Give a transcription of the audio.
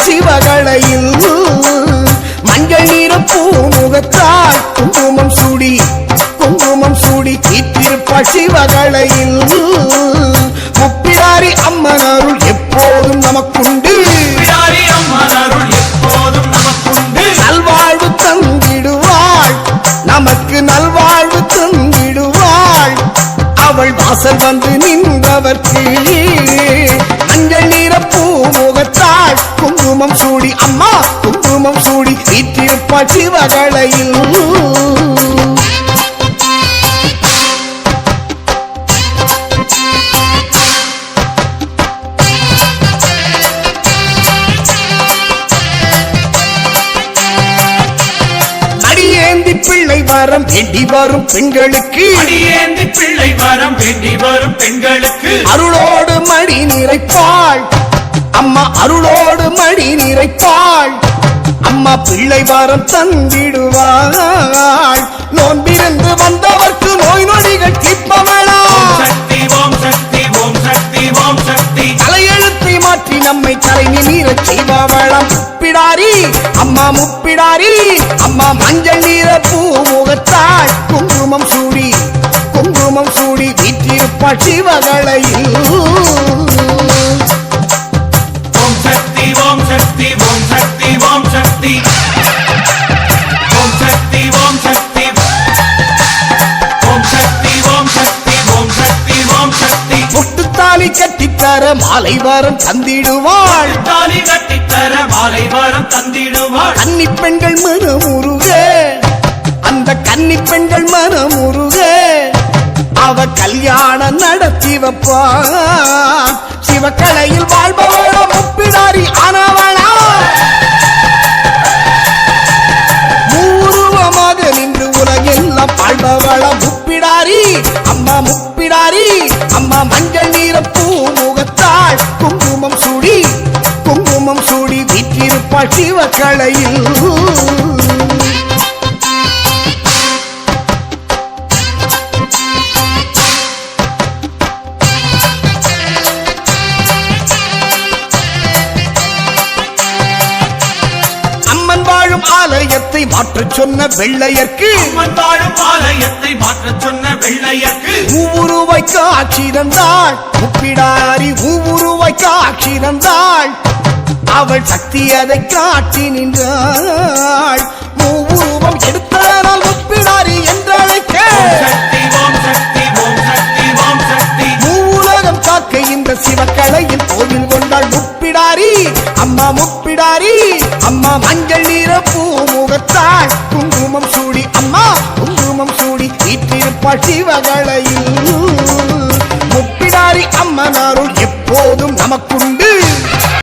சிவகளையில் மஞ்சள் நீர பூமுகத்தால் குங்குமம் சூடி வீற்றிருப்பாள் சிவகளையில் முப்பிடாரி அம்மன் அருள் எப்போதும் நமக்குண்டு நல்வாழ்வு தந்திடுவாள் நமக்கு நல்வாழ்வு தந்திடுவாள் அவள் வாசல் வந்து நின்றவர்க்கு மஞ்சள் நீர பூமுகத்தாள் குங்குமம் சூடி அம்மா குங்குமம் சூடி வீற்றிருப்பாள் சிவகளையில் பிள்ளை வரம் வேண்டி வரும் பெண்களுக்கு பிள்ளை வரம் வேண்டி வரும் பெண்களுக்கு அருளோடு மடி நிறைப்பாள் அம்மா அருளோடு மடி நிறைப்பாள் அம்மா பிள்ளை வரம் தந்திடுவாள் நோன்பிருந்து வந்தவர்க்கு நோய் நொடிகள் தீர்ப்பவளா சக்தி ஓம் சக்தி ஓம் சக்தி ஓம் சக்தி தலையெழுத்தை மாற்றி நம்மை தலை நீரச் செய்பவளம் முப்பிடாரி அம்மா மஞ்சள் நீர பூமுகத்தாள் குங்குமம் சூடி வீற்றிருப்பாள் சிவகளையில் ஓம் சக்தி ஓம் சக்தி ஓம் சக்தி ஓம் சக்தி ஓம் சக்தி ஓம் சக்தி ஓம் சக்தி ஓம் சக்தி ஓம் சக்தி ஓம் சக்தி முட்டுத்தாலி கட்டித்தர மாலை வாரம் தந்திடுவாள் தாலி கட்டித்தர மாலை வாரம் தந்திடுவாள் கன்னி பெண்கள் மனமுருக அந்த கன்னி பெண்கள் மனமுருக அவ கல்யாணம் நடத்தி வைப்பாள் சிவகலையில் வாழ்பவள முப்பிடாரி ஆனவளா மூருவமாக நின்று உலகெல்லாம் வாழ்பவள முப்பிடாரி அம்மா மஞ்சள் நீர பூமுகத்தாள் குங்குமம் சூடி வீற்றிருப்பாள் சிவகலையில் அம்மன் வாழும் ஆலயத்தை மாற்றச் சொன்ன வெள்ளையர்க்கு ஊருவாய்க்கு ஆட்சி தந்தாள் முப்பிடாரி ஊருவாய்க்கு ஆட்சி தந்தாள் அவள் சக்தி அதை காட்டி நின்றாள் மூவுருவம் எடுத்தால் முப்பிடாரி என்றழைக்க மூவுலகம் காக்க இந்த சிவகலையில் கோவில் கொண்டாள் முப்பிடாரி அம்மா மஞ்சள் நீர பூமுகத்தாள் குங்குமம் சூடி வீற்றிருப்பாள் சிவகலையில் முப்பிடாரி அம்மன் அருள் எப்போதும் நமக்குண்டு